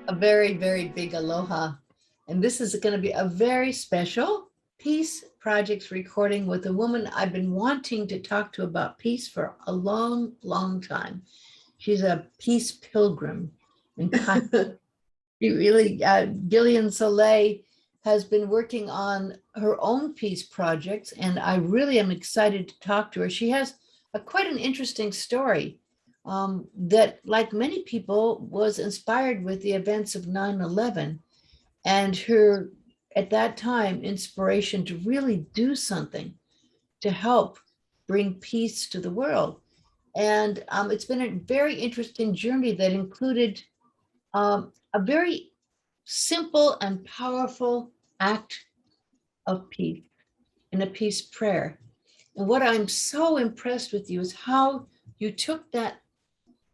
A very, very big aloha. And this is going to be a very special Peace Projects recording with a woman I've been wanting to talk to about peace for a long, long time. She's a peace pilgrim. And she really, Gillian Soleil has been working on her own peace projects, and I really am excited to talk to her. She has quite an interesting story that, like many people, was inspired with the events of 9/11 and her, at that time, inspiration to really do something to help bring peace to the world. And it's been a very interesting journey that included a very simple and powerful act of peace in a peace prayer. And what I'm so impressed with you is how you took that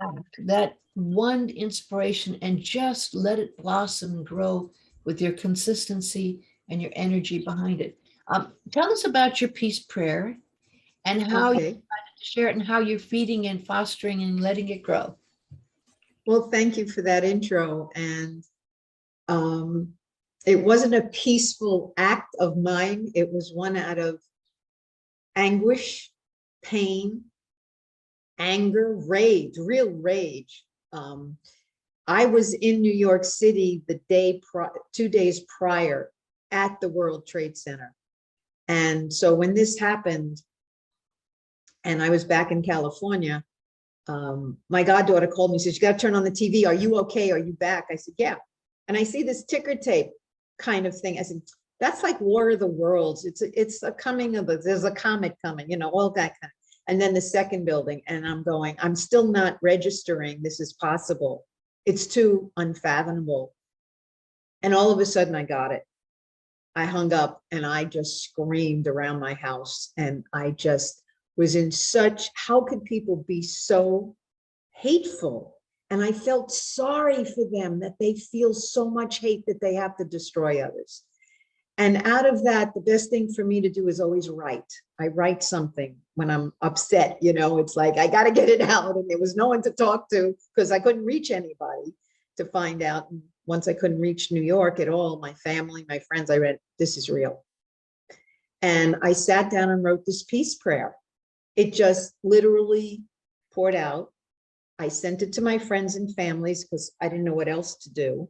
act, that one inspiration, and just let it blossom and grow with your consistency and your energy behind it. Tell us about your peace prayer and how you Okay. decided to share it and how you're feeding and fostering and letting it grow. Well, thank you for that intro. And it wasn't a peaceful act of mine. It was one out of anguish, pain, anger, rage, real rage. I was in New York City the day 2 days prior at the World Trade Center. And so when this happened, and I was back in California, my goddaughter called me and said, "You got to turn on the TV. Are you okay? Are you back?" I said, "Yeah." And I see this ticker tape kind of thing. I said, "That's like War of the Worlds. It's a coming of there's a comet coming, you know, all that kind of." And then the second building, and I'm going, I'm still not registering this is possible. It's too unfathomable. And all of a sudden I got it. I hung up and I just screamed around my house, and I just was in such, how could people be so hateful? And I felt sorry for them that they feel so much hate that they have to destroy others. And out of that, the best thing for me to do is always write. I write something when I'm upset, you know, it's like, I got to get it out. And there was no one to talk to because I couldn't reach anybody to find out. And once I couldn't reach New York at all, my family, my friends, I read, this is real. And I sat down and wrote this peace prayer. It just literally poured out. I sent it to my friends and families because I didn't know what else to do.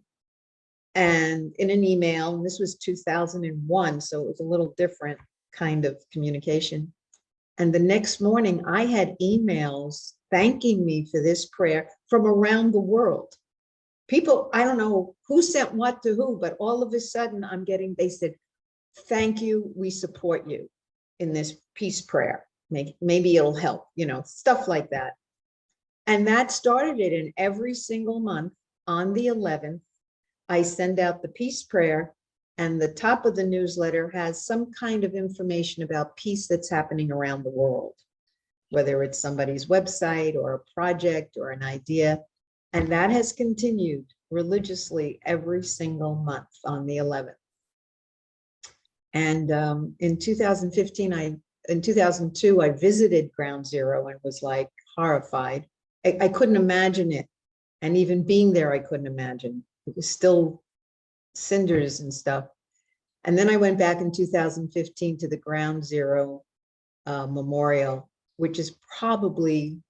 And in an email, and this was 2001, so it was a little different kind of communication. And the next morning I had emails thanking me for this prayer from around the world. People, I don't know who sent what to who, but all of a sudden I'm getting, they said, "Thank you, we support you in this peace prayer. Maybe it'll help," you know, stuff like that. And that started it. In every single month on the 11th, I send out the peace prayer, and the top of the newsletter has some kind of information about peace that's happening around the world, whether it's somebody's website or a project or an idea. And that has continued religiously every single month on the 11th. And in 2015, in 2002, I visited Ground Zero and was like horrified. I couldn't imagine it. And even being there, I couldn't imagine. It was still cinders and stuff. And then I went back in 2015 to the Ground Zero Memorial, which is probably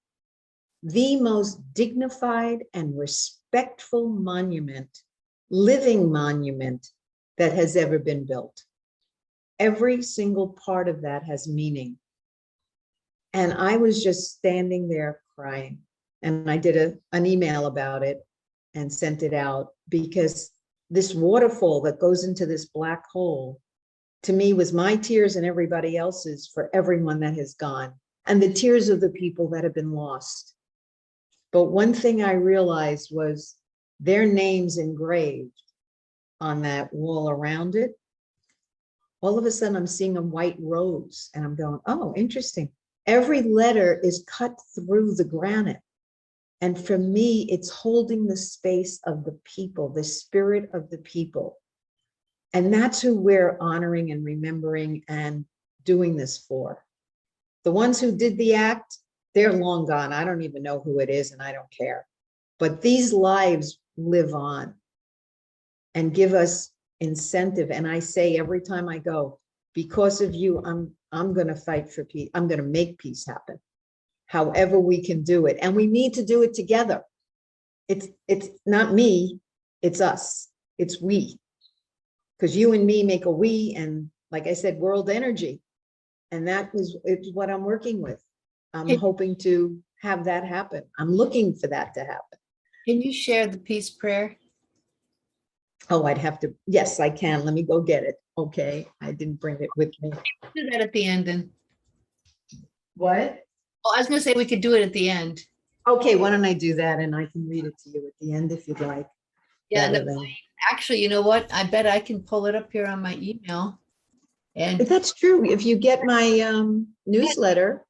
the most dignified and respectful monument, living monument, that has ever been built. Every single part of that has meaning. And I was just standing there crying. And I did an email about it and sent it out, because this waterfall that goes into this black hole, to me, was my tears and everybody else's for everyone that has gone, and the tears of the people that have been lost. But one thing I realized was their names engraved on that wall around it. All of a sudden I'm seeing a white rose, and I'm going, oh, interesting. Every letter is cut through the granite. And for me, it's holding the space of the people, the spirit of the people. And that's who we're honoring and remembering and doing this for. The ones who did the act, they're long gone. I don't even know who it is, and I don't care. But these lives live on. and give us incentive. And I say every time I go, because of you, I'm going to fight for peace. I'm going to make peace happen, however we can do it. And we need to do it together. It's not me, it's us, it's we. Because you and me make a we, and like I said, world energy. And it's what I'm working with. I'm hoping to have that happen. I'm looking for that to happen. Can you share the peace prayer? Oh, I'd have to. Yes, I can. Let me go get it. Okay. I didn't bring it with me. Do that at the end then. What? Oh, I was going to say we could do it at the end. Okay, why don't I do that and I can read it to you at the end if you'd like. Yeah, rather no, than- actually, you know what? I bet I can pull it up here on my email. And That's true. If you get my newsletter.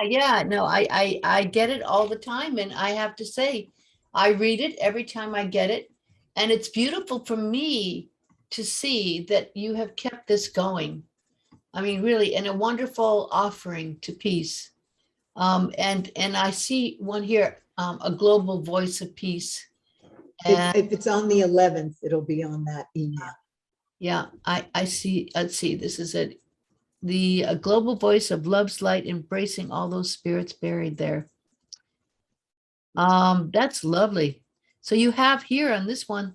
yeah, no, I get it all the time. And I have to say, I read it every time I get it. And it's beautiful for me to see that you have kept this going. I mean, really, and a wonderful offering to peace. And I see one here, a global voice of peace. And If it's on the 11th, it'll be on that email. yeah, I see. Let's see. This is it. The global voice of love's light, embracing all those spirits buried there. That's lovely. So you have here on this one,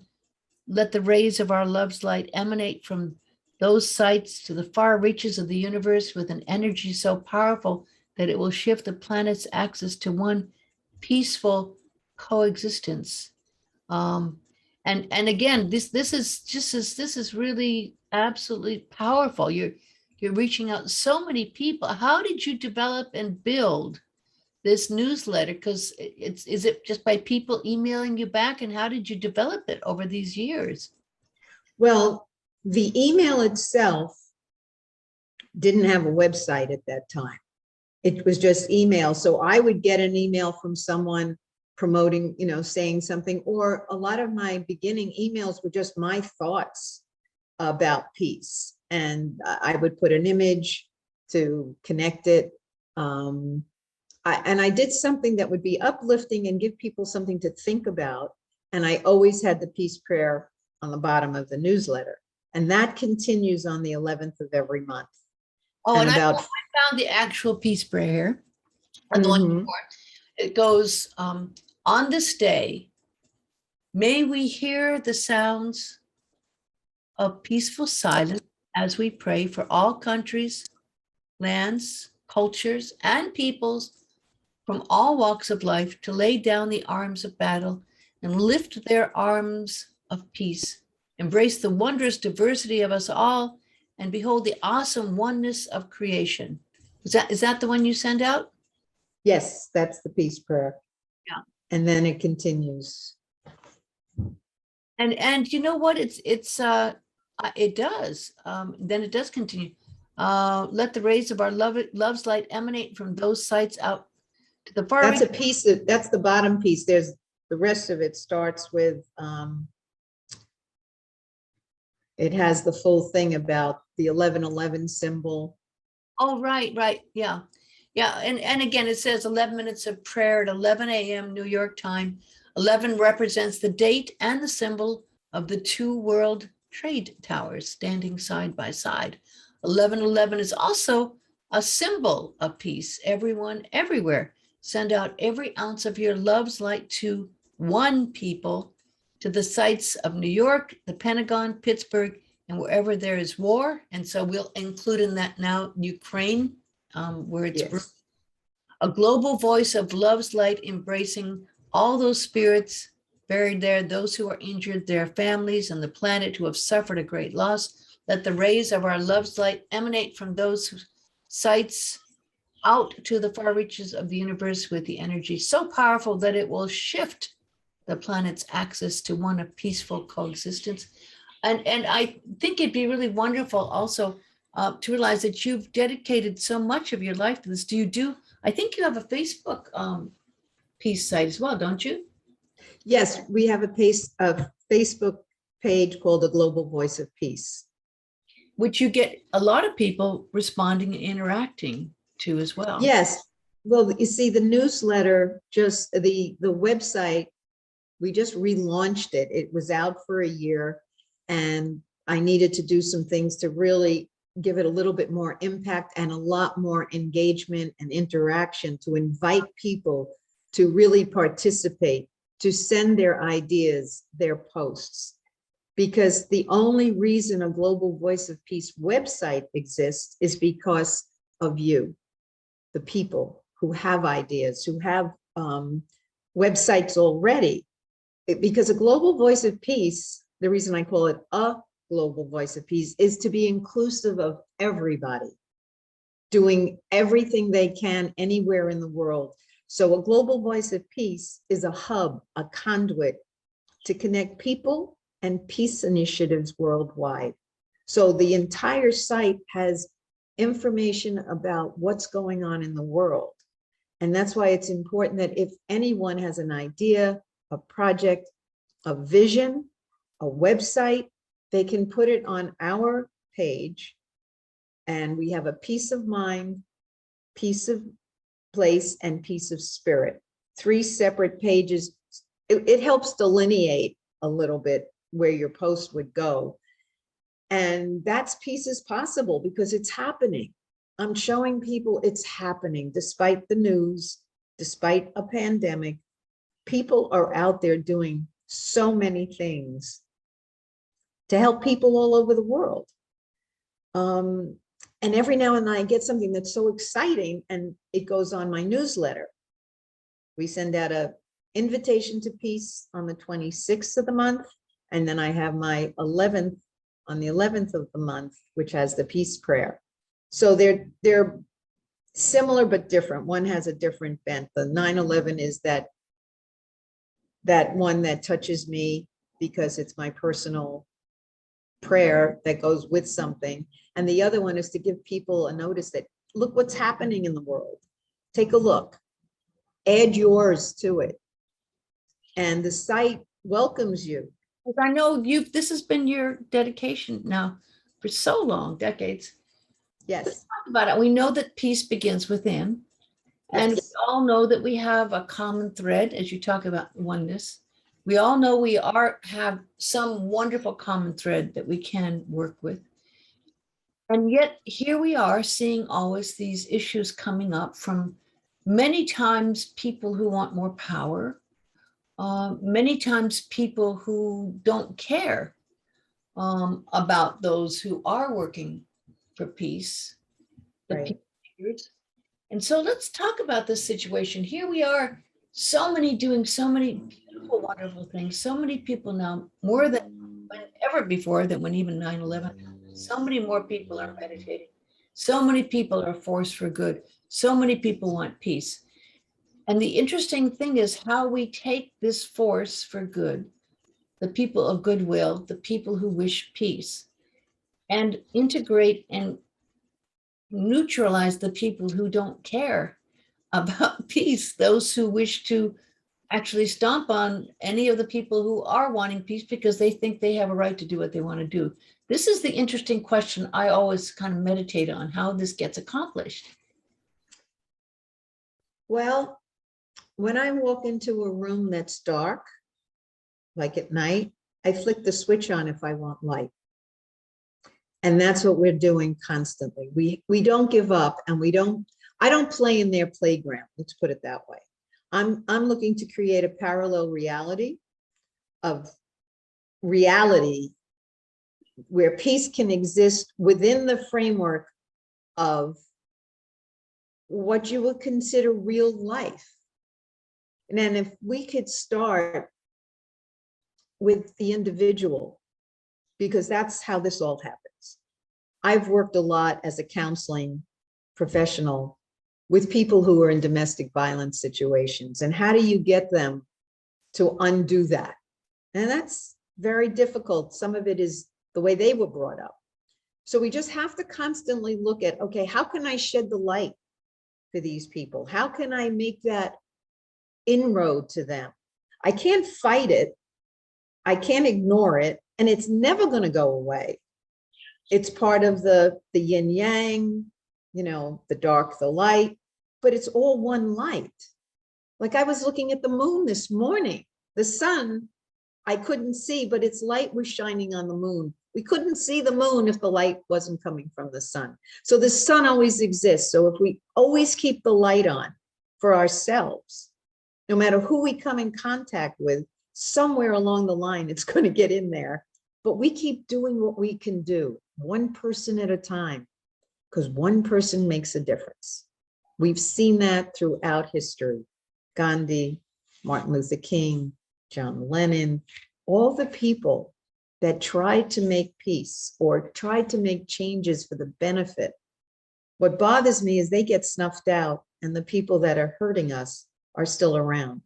let the rays of our love's light emanate from those sites to the far reaches of the universe with an energy so powerful that it will shift the planet's axis to one peaceful coexistence. And again, this is really absolutely powerful. You're reaching out to so many people. How did you develop and build this newsletter? Because is it just by people emailing you back? And how did you develop it over these years? Well, the email itself didn't have a website at that time. It was just email. So I would get an email from someone promoting, saying something, or a lot of my beginning emails were just my thoughts about peace. And I would put an image to connect it. And I did something that would be uplifting and give people something to think about. And I always had the peace prayer on the bottom of the newsletter. And that continues on the 11th of every month. Oh, and I found the actual peace prayer here. And the one before. It goes, on this day, may we hear the sounds of peaceful silence as we pray for all countries, lands, cultures, and peoples from all walks of life to lay down the arms of battle and lift their arms of peace, embrace the wondrous diversity of us all, and behold the awesome oneness of creation. Is that the one you send out? Yes, that's the peace prayer. Yeah. And then it continues. And you know what? It does. Then it does continue. Let the rays of our love's light emanate from those sites out to the far. That's a piece that's the bottom piece. There's the rest of it starts with it has the full thing about the 1111 symbol. Oh, right. Yeah. And again, it says 11 minutes of prayer at 11 a.m. New York time. 11 represents the date and the symbol of the two world trade towers standing side by side. 1111 is also a symbol of peace. Everyone, everywhere, send out every ounce of your love's light to one people, to the sites of New York, the Pentagon, Pittsburgh, and wherever there is war. And so we'll include in that now Ukraine, where it's Yes. a global voice of love's light, embracing all those spirits buried there, those who are injured, their families, and the planet who have suffered a great loss. Let the rays of our love's light emanate from those sites out to the far reaches of the universe with the energy so powerful that it will shift the planet's axis to one of peaceful coexistence. And I think it'd be really wonderful also to realize that you've dedicated so much of your life to this. I think you have a Facebook peace site as well, don't you? Yes, we have a Facebook page called The Global Voice of Peace. Which you get a lot of people responding and interacting to as well. Yes. Well, you see, the newsletter, just the website, we just relaunched it. It was out for a year. and I needed to do some things to really give it a little bit more impact and a lot more engagement and interaction, to invite people to really participate, to send their ideas, their posts. Because the only reason a Global Voice of Peace website exists is because of you, the people who have ideas, who have websites already. Because a Global Voice of Peace, the reason I call it a Global Voice of Peace, is to be inclusive of everybody, doing everything they can anywhere in the world. So a Global Voice of Peace is a hub, a conduit to connect people and peace initiatives worldwide. So the entire site has information about what's going on in the world. And that's why it's important that if anyone has an idea, a project, a vision, a website, they can put it on our page, and we have a peace of mind, peace of place, and peace of spirit. 3 separate pages. It helps delineate a little bit where your post would go. And that's peace is possible because it's happening. I'm showing people it's happening despite the news, despite a pandemic. People are out there doing so many things to help people all over the world. And every now and then I get something that's so exciting and it goes on my newsletter. We send out an invitation to peace on the 26th of the month. And then I have my 11th on the 11th of the month, which has the peace prayer. So they're similar but different. One has a different bent. The 9/11 is that one that touches me because it's my personal prayer that goes with something. And the other one is to give people a notice that, look what's happening in the world. Take a look, add yours to it. And the site welcomes you. I know this has been your dedication now for so long, decades. Yes. Let's talk about it. We know that peace begins within. And we all know that we have a common thread as you talk about oneness. We all know we have some wonderful common thread that we can work with. And yet here we are seeing always these issues coming up from many times people who want more power, many times people who don't care about those who are working for peace, the Right. peacemakers. And so let's talk about this situation. Here we are, so many doing so many beautiful, wonderful things. So many people now, more than ever before, than when even 9/11, so many more people are meditating. So many people are forced for good. So many people want peace. And the interesting thing is how we take this force for good, the people of goodwill, the people who wish peace, and integrate and neutralize the people who don't care about peace, those who wish to actually stomp on any of the people who are wanting peace because they think they have a right to do what they want to do. This is the interesting question I always kind of meditate on, how this gets accomplished. Well, when I walk into a room that's dark, like at night, I flick the switch on if I want light. And that's what we're doing constantly. We don't give up, and I don't play in their playground. Let's put it that way. I'm looking to create a parallel reality where peace can exist within the framework of what you would consider real life. And then if we could start with the individual, because that's how this all happens. I've worked a lot as a counseling professional with people who are in domestic violence situations. And how do you get them to undo that? And that's very difficult. Some of it is the way they were brought up. So we just have to constantly look at, okay, how can I shed the light for these people? How can I make that inroad to them? I can't fight it. I can't ignore it. And it's never going to go away. It's part of the yin yang, the dark, the light, but it's all one light. Like I was looking at the moon this morning, the sun. I couldn't see, but its light was shining on the moon. We couldn't see the moon if the light wasn't coming from the sun. So the sun always exists. So if we always keep the light on for ourselves, no matter who we come in contact with, somewhere along the line, it's going to get in there. But we keep doing what we can do, one person at a time, because one person makes a difference. We've seen that throughout history. Gandhi, Martin Luther King, John Lennon, all the people that tried to make peace or tried to make changes for the benefit. What bothers me is they get snuffed out and the people that are hurting us are still around.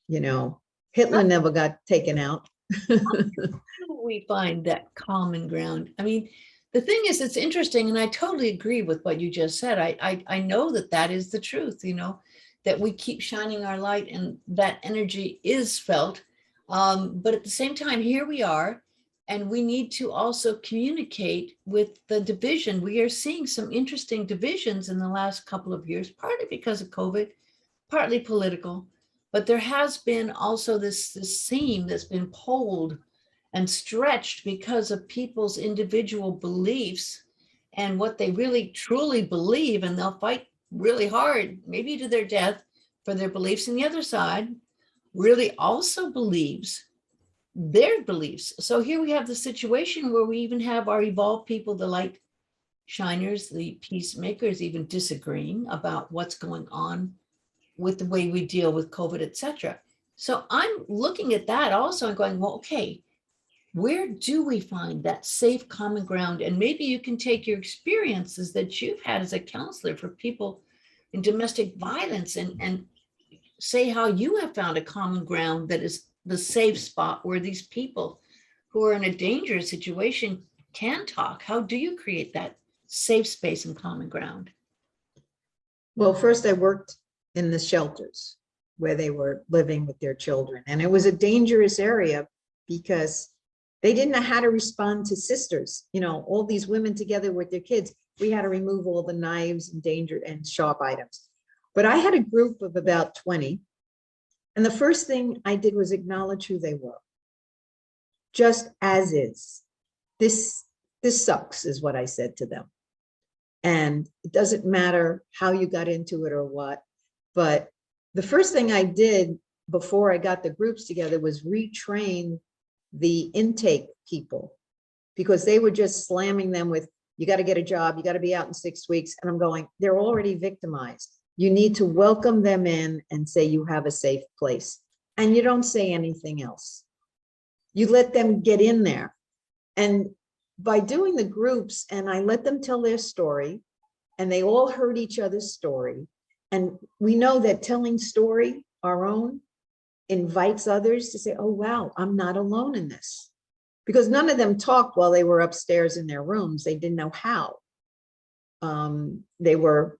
You know, Hitler never got taken out. How do we find that common ground? I mean, the thing is, it's interesting, and I totally agree with what you just said. I know that that is the truth, you know, that we keep shining our light and that energy is felt. But at the same time, here we are, and we need to also communicate with the division. We are seeing some interesting divisions in the last couple of years, partly because of COVID, partly political, but there has been also this seam that's been pulled and stretched because of people's individual beliefs and what they really truly believe, and they'll fight really hard, maybe to their death, for their beliefs. And the other side really also believes their beliefs. So here we have the situation where we even have our evolved people, the light shiners, the peacemakers, even disagreeing about what's going on with the way we deal with COVID, etc. So I'm looking at that also and going, well, okay, where do we find that safe common ground? And maybe you can take your experiences that you've had as a counselor for people in domestic violence and say how you have found a common ground that is the safe spot where these people who are in a dangerous situation can talk. How do you create that safe space and common ground? Well, first I worked in the shelters where they were living with their children. And it was a dangerous area because they didn't know how to respond to sisters, you know, all these women together with their kids. We had to remove all the knives and danger and sharp items. But I had a group of about 20. And the first thing I did was acknowledge who they were, just as is. This sucks, is what I said to them. And it doesn't matter how you got into it or what. But the first thing I did before I got the groups together was retrain the intake people, because they were just slamming them with, you got to get a job, you got to be out in 6 weeks. And I'm going, they're already victimized. You need to welcome them in and say you have a safe place. And you don't say anything else. You let them get in there. And by doing the groups, and I let them tell their story, and they all heard each other's story. And we know that telling story, our own, invites others to say, oh, wow, I'm not alone in this. Because none of them talked while they were upstairs in their rooms. They didn't know how. They were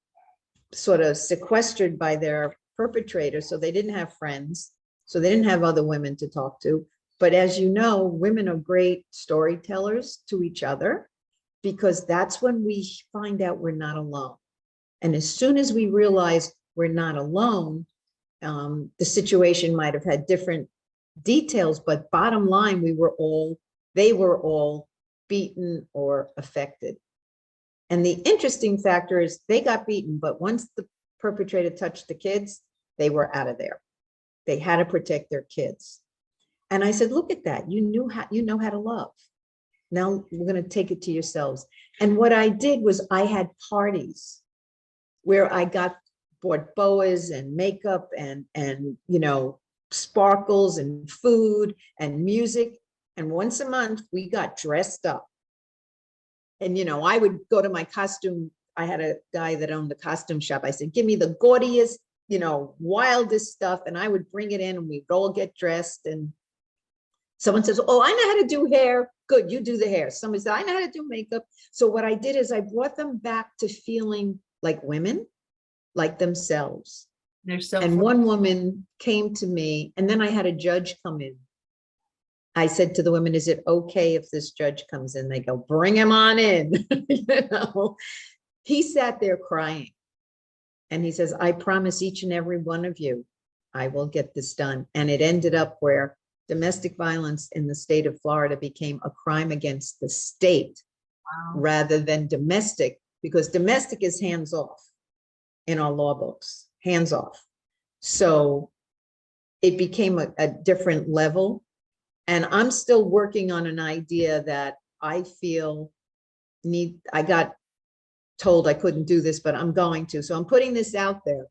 sort of sequestered by their perpetrators, so they didn't have friends. So they didn't have other women to talk to. But as you know, women are great storytellers to each other, because that's when we find out we're not alone. And as soon as we realize we're not alone, the situation might have had different details, but bottom line, they were all beaten or affected. And the interesting factor is they got beaten, but once the perpetrator touched the kids, they were out of there. They had to protect their kids. And I said, look at that. You know how to love. Now we're going to take it to yourselves. And what I did was I had parties where I bought boas and makeup and you know, sparkles and food and music. And once a month we got dressed up. And, you know, I would go to my costume. I had a guy that owned the costume shop. I said, give me the gaudiest, you know, wildest stuff. And I would bring it in and we'd all get dressed. And someone says, oh, I know how to do hair. Good, you do the hair. Somebody said, I know how to do makeup. So what I did is I brought them back to feeling like women, like themselves. And one woman came to me, and then I had a judge come in. I said to the women, is it okay if this judge comes in? They go, bring him on in. You know? He sat there crying. And he says, I promise each and every one of you, I will get this done. And it ended up where domestic violence in the state of Florida became a crime against the state Wow. rather than domestic, because domestic is hands off in our law books, hands off. So it became a different level. And I'm still working on an idea that I feel I got told I couldn't do this, but I'm going to. So I'm putting this out there.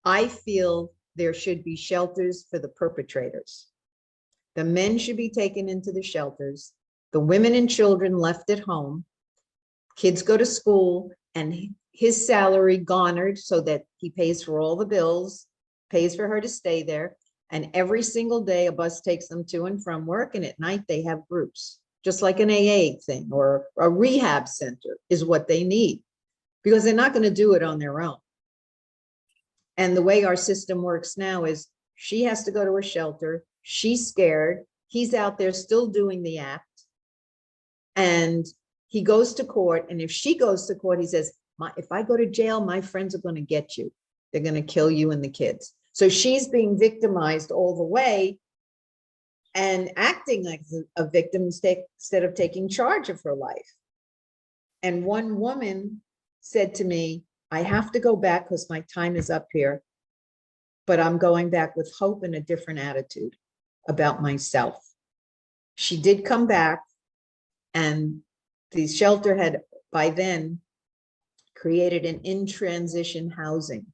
I feel there should be shelters for the perpetrators. The men should be taken into the shelters, the women and children left at home, kids go to school, and his salary garnered so that he pays for all the bills, pays for her to stay there. And every single day a bus takes them to and from work. And at night they have groups, just like an AA thing or a rehab center is what they need, because they're not going to do it on their own. And the way our system works now is she has to go to a shelter. She's scared. He's out there still doing the act. And he goes to court. And if she goes to court, he says, if I go to jail, my friends are going to get you. They're going to kill you and the kids. So she's being victimized all the way and acting like a victim instead of taking charge of her life. And one woman said to me, I have to go back because my time is up here, but I'm going back with hope and a different attitude about myself. She did come back, and the shelter had by then created an in-transition housing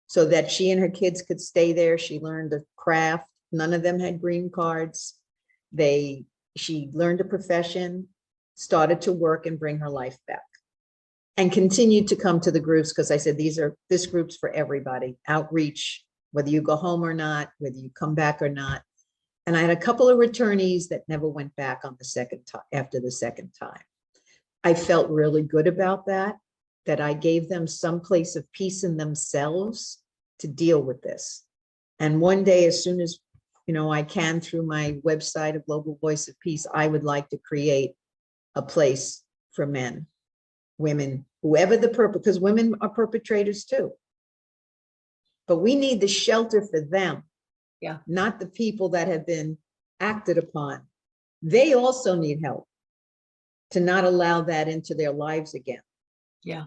so that she and her kids could stay there. She learned a craft. None of them had green cards. She learned a profession, started to work and bring her life back, and continued to come to the groups, because I said, this group's for everybody. Outreach, whether you go home or not, whether you come back or not. And I had a couple of returnees that never went back on the second time, after the second time. I felt really good about that I gave them some place of peace in themselves to deal with this. And one day, as soon as I can, through my website, A Global Voice of Peace, I would like to create a place for men, women, whoever the because women are perpetrators too. But we need the shelter for them, not the people that have been acted upon. They also need help to not allow that into their lives again. Yeah.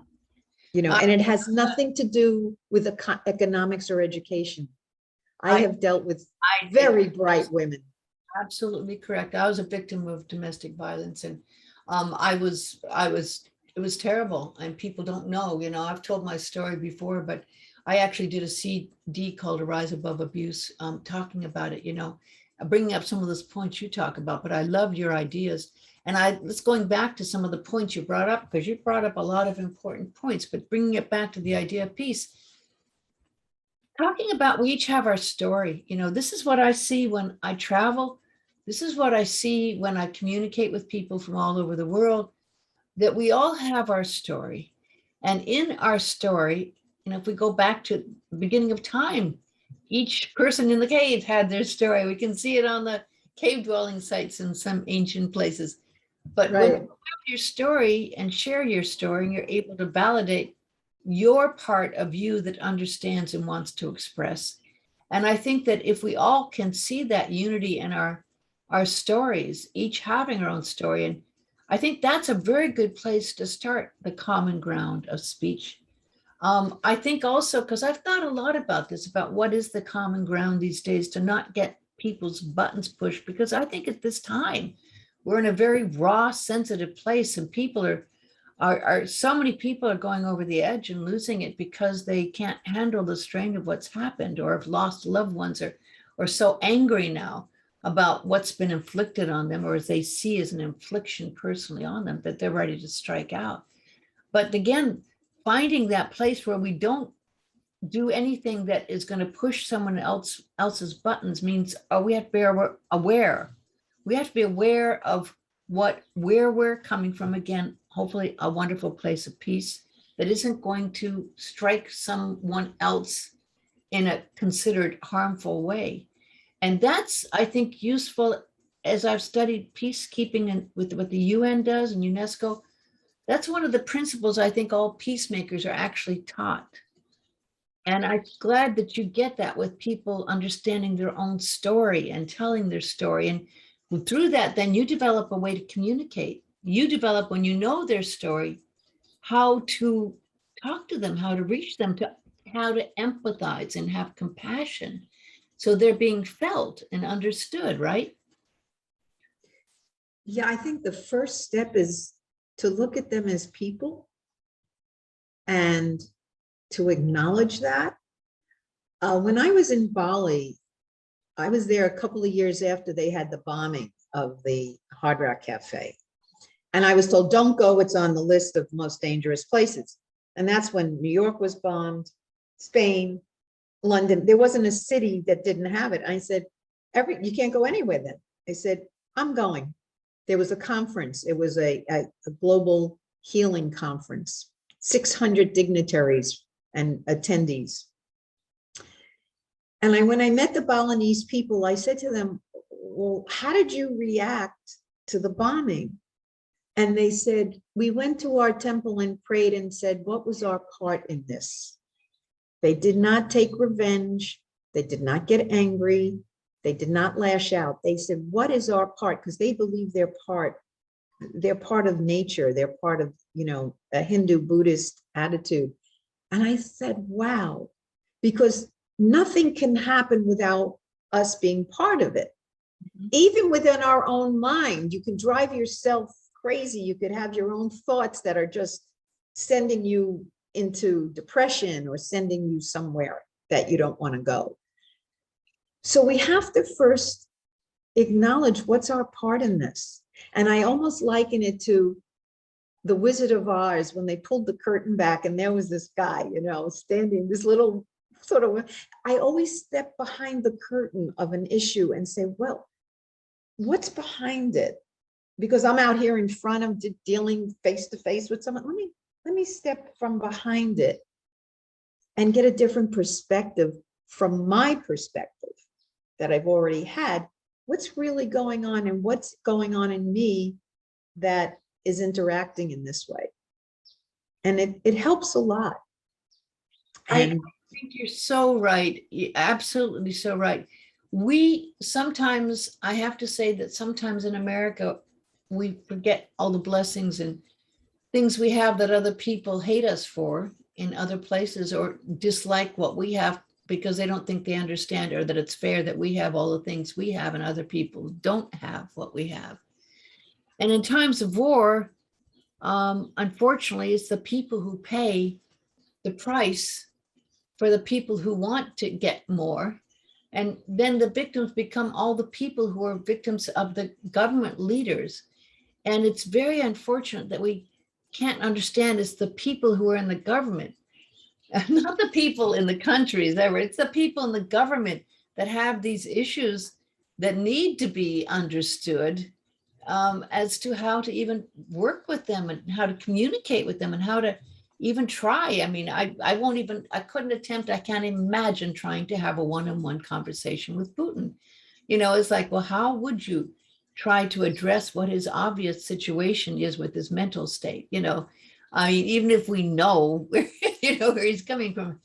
And it has nothing to do with economics or education. I have dealt with very bright women. Absolutely correct. I was a victim of domestic violence, and it was terrible, and people don't know, I've told my story before, but I actually did a CD called A Rise Above Abuse, talking about it, bringing up some of those points you talk about, but I love your ideas. And let's going back to some of the points you brought up, because you brought up a lot of important points, but bringing it back to the idea of peace, talking about we each have our story. This is what I see when I travel. This is what I see when I communicate with people from all over the world, that we all have our story. And in our story, if we go back to the beginning of time, each person in the cave had their story. We can see it on the cave dwelling sites in some ancient places. But when you have your story and share your story, and you're able to validate your part of you that understands and wants to express. And I think that if we all can see that unity in our stories, each having our own story, and I think that's a very good place to start the common ground of speech. I think also, because I've thought a lot about this, about what is the common ground these days to not get people's buttons pushed, because I think at this time, we're in a very raw, sensitive place, and people are so many people are going over the edge and losing it because they can't handle the strain of what's happened, or have lost loved ones, or so angry now about what's been inflicted on them, or as they see as an infliction personally on them, that they're ready to strike out. But again, finding that place where we don't do anything that is going to push someone else's buttons means we have to be aware. We have to be aware of where we're coming from. Again, hopefully a wonderful place of peace that isn't going to strike someone else in a considered harmful way. And that's, I think, useful as I've studied peacekeeping and with what the UN does and UNESCO. That's one of the principles I think all peacemakers are actually taught. And I'm glad that you get that with people understanding their own story and telling their story. And through that, then you develop a way to communicate. You develop, when you know their story, how to talk to them, how to reach them, to how to empathize and have compassion. So they're being felt and understood, right? Yeah, I think the first step is to look at them as people and to acknowledge that. When I was in Bali, I was there a couple of years after they had the bombing of the Hard Rock Cafe. And I was told, don't go, it's on the list of most dangerous places. And that's when New York was bombed, Spain, London. There wasn't a city that didn't have it. I said, you can't go anywhere then. They said, I'm going. There was a conference. It was a global healing conference, 600 dignitaries and attendees. And when I met the Balinese people, I said to them, well, how did you react to the bombing? And they said, we went to our temple and prayed and said, what was our part in this? They did not take revenge. They did not get angry. They did not lash out. They said, what is our part? Because they believe they're part of nature. They're part of, a Hindu Buddhist attitude. And I said, wow, because nothing can happen without us being part of it. Mm-hmm. Even within our own mind, you can drive yourself crazy. You could have your own thoughts that are just sending you into depression or sending you somewhere that you don't want to go. So we have to first acknowledge what's our part in this. And I almost liken it to the Wizard of Oz when they pulled the curtain back and there was this guy, standing, this little sort of, I always step behind the curtain of an issue and say, well, what's behind it? Because I'm out here in front of dealing face to face with someone. Let me step from behind it and get a different perspective from my perspective that I've already had. What's really going on and what's going on in me that is interacting in this way? And it helps a lot. And I think you're so right. You're absolutely so right. I have to say that sometimes in America, we forget all the blessings and things we have that other people hate us for in other places or dislike what we have because they don't think they understand or that it's fair that we have all the things we have and other people don't have what we have. And in times of war, unfortunately, it's the people who pay the price for the people who want to get more. And then the victims become all the people who are victims of the government leaders. And it's very unfortunate that we can't understand it's the people who are in the government, not the people in the countries ever. It's the people in the government that have these issues that need to be understood as to how to even work with them and how to communicate with them and how to even try. I mean, I couldn't attempt, I can't imagine trying to have a one-on-one conversation with Putin. It's like, well, how would you try to address what his obvious situation is with his mental state? I mean, even if we know where, where he's coming from,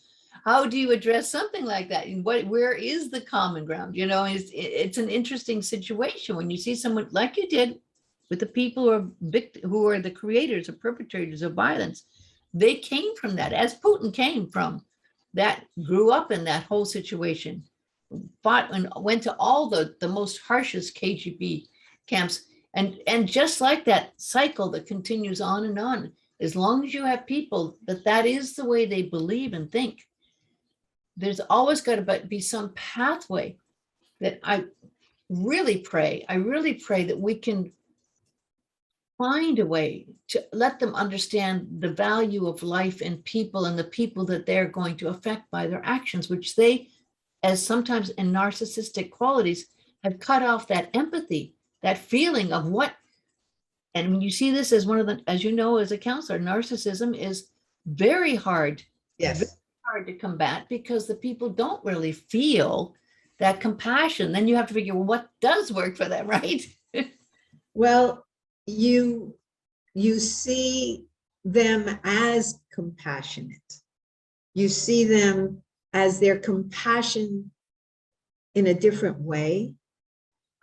how do you address something like that? And where is the common ground? It's an interesting situation when you see someone like you did with the people who are the creators or perpetrators of violence. They came from that, as Putin came from that, grew up in that whole situation, fought and went to all the most harshest KGB camps. And just like that cycle that continues on and on, as long as you have people that is the way they believe and think, there's always got to be some pathway that I really pray that we can find a way to let them understand the value of life and people and the people that they're going to affect by their actions, which they, as sometimes in narcissistic qualities, have cut off that empathy, that feeling of what. And when you see this as one of the, as you know, as a counselor, narcissism is very hard. Yes. Very hard to combat because the people don't really feel that compassion. Then you have to figure, well, what does work for them, right? Well, you see them as compassionate. You see them as their compassion in a different way.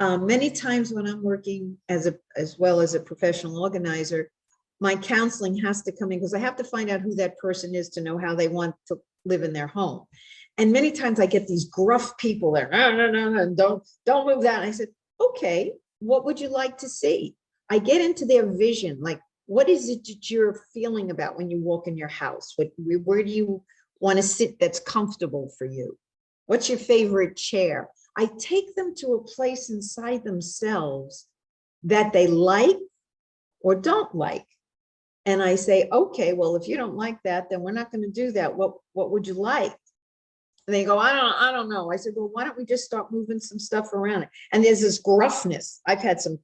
Many times when I'm working as well as a professional organizer, my counseling has to come in because I have to find out who that person is to know how they want to live in their home. And many times I get these gruff people there, no, don't move that. And I said, okay, what would you like to see? I get into their vision, like, what is it that you're feeling about when you walk in your house? Where do you want to sit that's comfortable for you? What's your favorite chair? I take them to a place inside themselves that they like or don't like. And I say, okay, well, if you don't like that, then we're not going to do that. What would you like? And they go, I don't know. I said, well, why don't we just start moving some stuff around? And there's this gruffness. I've had some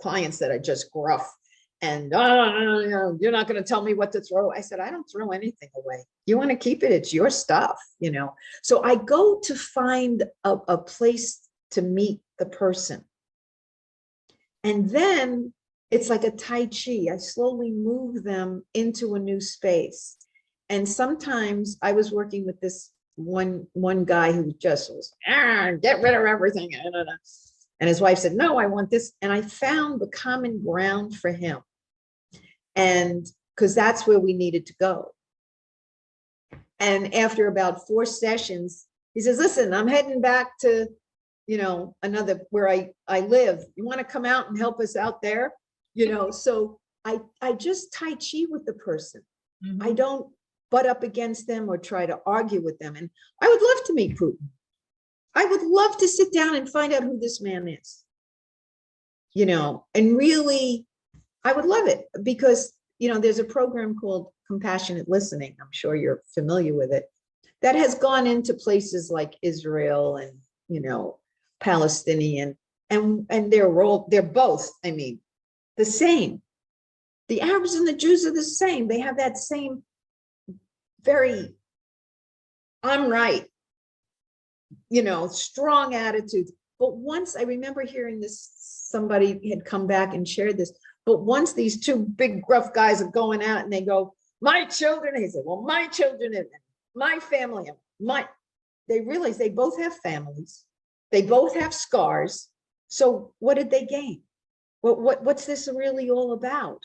clients that are just gruff and you're not going to tell me what to throw. I said, I don't throw anything away. You want to keep it, it's your stuff, you know. So I go to find a place to meet the person. And then it's like a Tai Chi. I slowly move them into a new space. And sometimes I was working with this one guy who just was, get rid of everything. And his wife said, no, I want this. And I found the common ground for him. And because that's where we needed to go. And after about 4 sessions, he says, listen, I'm heading back to, you know, another where I live. You want to come out and help us out there? You know, so I just Tai Chi with the person. Mm-hmm. I don't butt up against them or try to argue with them. And I would love to meet Putin. I would love to sit down and find out who this man is, you know, and really, I would love it because, you know, there's a program called Compassionate Listening. I'm sure you're familiar with it, that has gone into places like Israel and, you know, Palestinian, and they're both, I mean, the same. The Arabs and the Jews are the same. They have that same very, I'm right, you know, strong attitudes. But once I remember hearing this, somebody had come back and shared this, but once these 2 big gruff guys are going out and they go, my children, he said, well, my children and my family, they realize they both have families. They both have scars. So what did they gain? What's this really all about?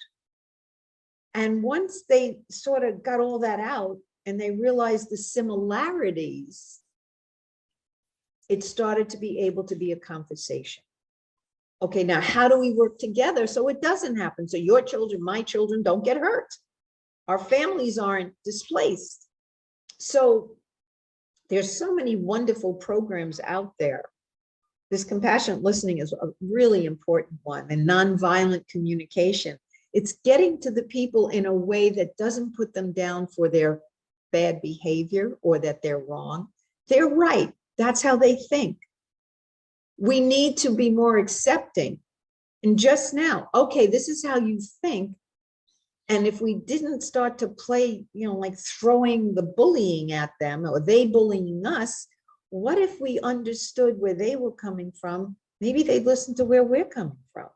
And once they sort of got all that out and they realized the similarities, it started to be able to be a conversation. Okay, now how do we work together so it doesn't happen? So your children, my children don't get hurt. Our families aren't displaced. So there's so many wonderful programs out there. This compassionate listening is a really important one, and nonviolent communication. It's getting to the people in a way that doesn't put them down for their bad behavior or that they're wrong. They're right. That's how they think. We need to be more accepting. And just now, okay, this is how you think. And if we didn't start to play, you know, like throwing the bullying at them or they bullying us, what if we understood where they were coming from? Maybe they'd listen to where we're coming from.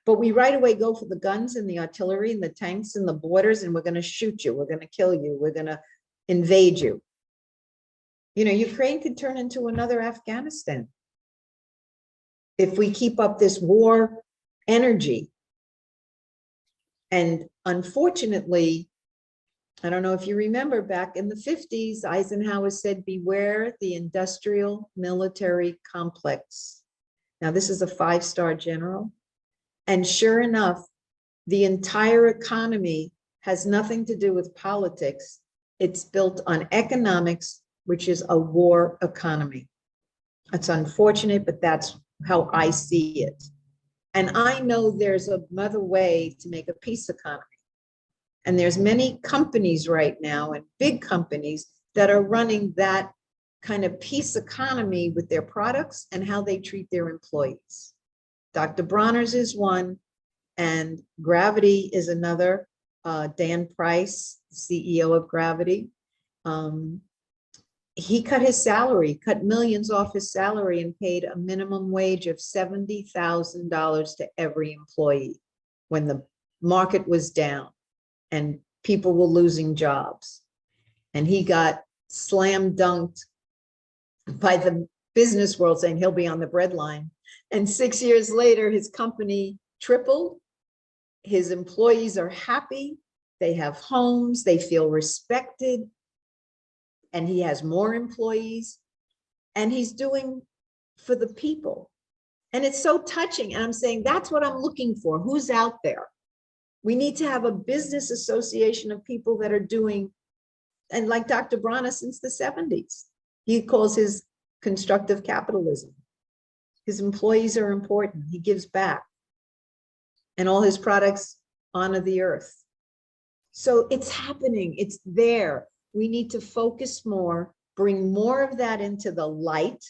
But we right away go for the guns and the artillery and the tanks and the borders, and we're going to shoot you. We're going to kill you. We're going to invade you. You know, Ukraine could turn into another Afghanistan if we keep up this war energy. And unfortunately, I don't know if you remember back in the 50s, Eisenhower said, beware the industrial military complex. Now, this is a 5-star general. And sure enough, the entire economy has nothing to do with politics. It's built on economics, which is a war economy. It's unfortunate, but that's how I see it. And I know there's another way to make a peace economy. And there's many companies right now and big companies that are running that kind of peace economy with their products and how they treat their employees. Dr. Bronner's is one, and Gravity is another. Dan Price, CEO of Gravity, he cut his salary, cut millions off his salary and paid a minimum wage of $70,000 to every employee when the market was down and people were losing jobs. And he got slam dunked by the business world saying he'll be on the breadline. And 6 years later, his company tripled. His employees are happy. They have homes. They feel respected. And he has more employees. And he's doing for the people. And it's so touching. And I'm saying, that's what I'm looking for. Who's out there? We need to have a business association of people that are doing, and like Dr. Brana since the 70s, he calls his constructive capitalism. His employees are important. He gives back. And all his products honor the earth. So it's happening. It's there. We need to focus more, bring more of that into the light,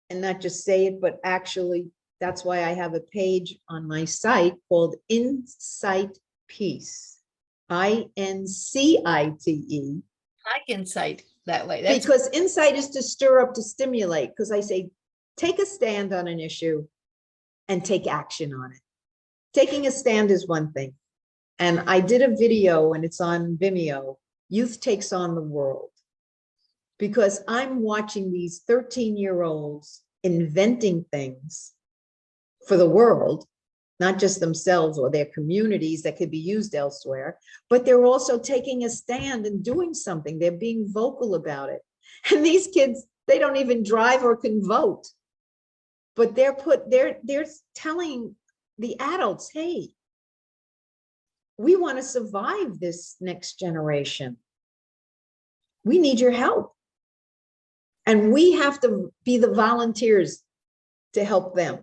and not just say it, but actually, that's why I have a page on my site called Insight Peace, INCITE. I can cite that way. That's Because insight is to stir up, to stimulate, because I say, take a stand on an issue and take action on it. Taking a stand is one thing. And I did a video, and it's on Vimeo, Youth Takes on the World. Because I'm watching these 13-year-olds inventing things for the world, not just themselves or their communities that could be used elsewhere, but they're also taking a stand and doing something. They're being vocal about it. And these kids, they don't even drive or can vote, but they're telling the adults, hey, we want to survive this next generation. We need your help. And we have to be the volunteers to help them.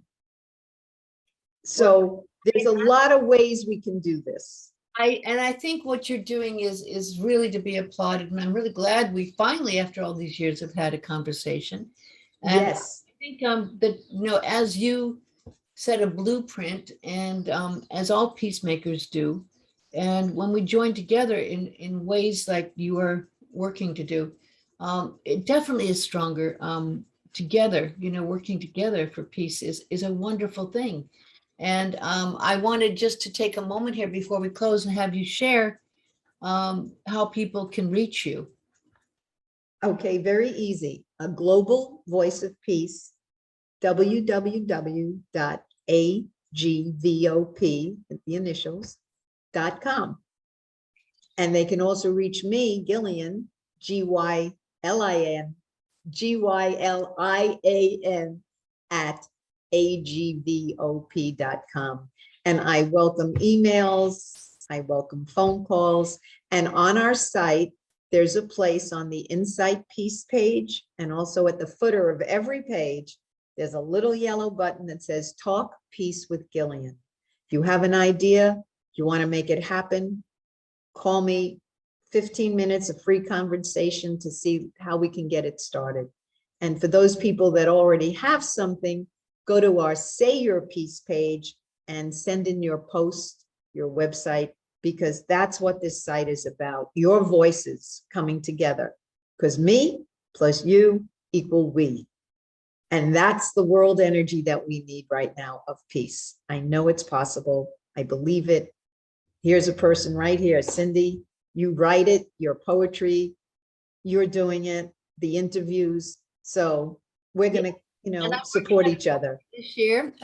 So there's a lot of ways we can do this. I think what you're doing is really to be applauded. And I'm really glad we finally, after all these years, have had a conversation. And Yes. I think that, as you set a blueprint, and as all peacemakers do, and when we join together in ways like you are working to do, it definitely is stronger together. Working together for peace is a wonderful thing. And I wanted just to take a moment here before we close and have you share how people can reach you. Okay, very easy. A global voice of peace, www.agvop, the initials.com. And they can also reach me, Gillian, Gylin, at agvop.com. And I welcome emails, I welcome phone calls. And on our site, there's a place on the Insight Peace page, and also at the footer of every page, there's a little yellow button that says Talk Peace with Gillian. If you have an idea, you want to make it happen, call me. 15 minutes of free conversation to see how we can get it started. And for those people that already have something, go to our Say Your Peace page and send in your post, your website, because that's what this site is about. Your voices coming together, because me plus you equal we. And that's the world energy that we need right now of peace. I know it's possible. I believe it. Here's a person right here, Cindy. You write it, your poetry, you're doing it, the interviews. So we're going to, support each other. This year,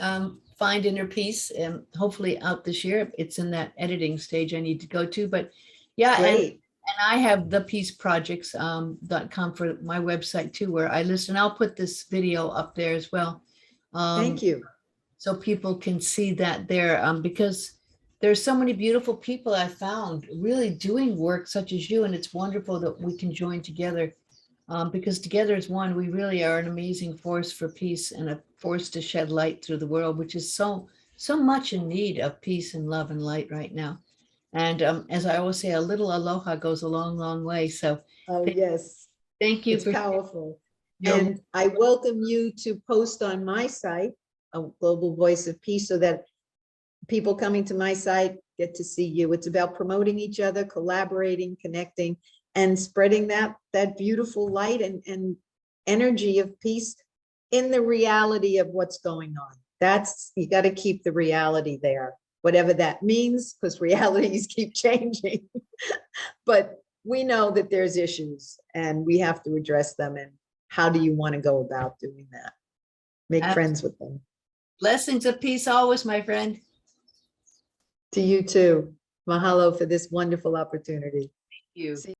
Find Inner Peace, and hopefully out this year. It's in that editing stage I need to go to, but yeah. Great. And I have thepeaceprojects.com for my website too, where I list, and I'll put this video up there as well. Thank you. So people can see that there, because there's so many beautiful people I found really doing work such as you, and it's wonderful that we can join together, because together as one, we really are an amazing force for peace and a force to shed light through the world, which is so much in need of peace and love and light right now. And as I always say, a little aloha goes a long, long way. So yes, thank you. It's powerful. And I welcome you to post on my site, a global voice of peace, so that people coming to my site get to see you. It's about promoting each other, collaborating, connecting, and spreading that beautiful light and energy of peace in the reality of what's going on. You got to keep the reality there, whatever that means, because realities keep changing. But we know that there's issues and we have to address them. And how do you want to go about doing that? Make friends with them. Blessings of peace always, my friend. To you too. Mahalo for this wonderful opportunity. You. See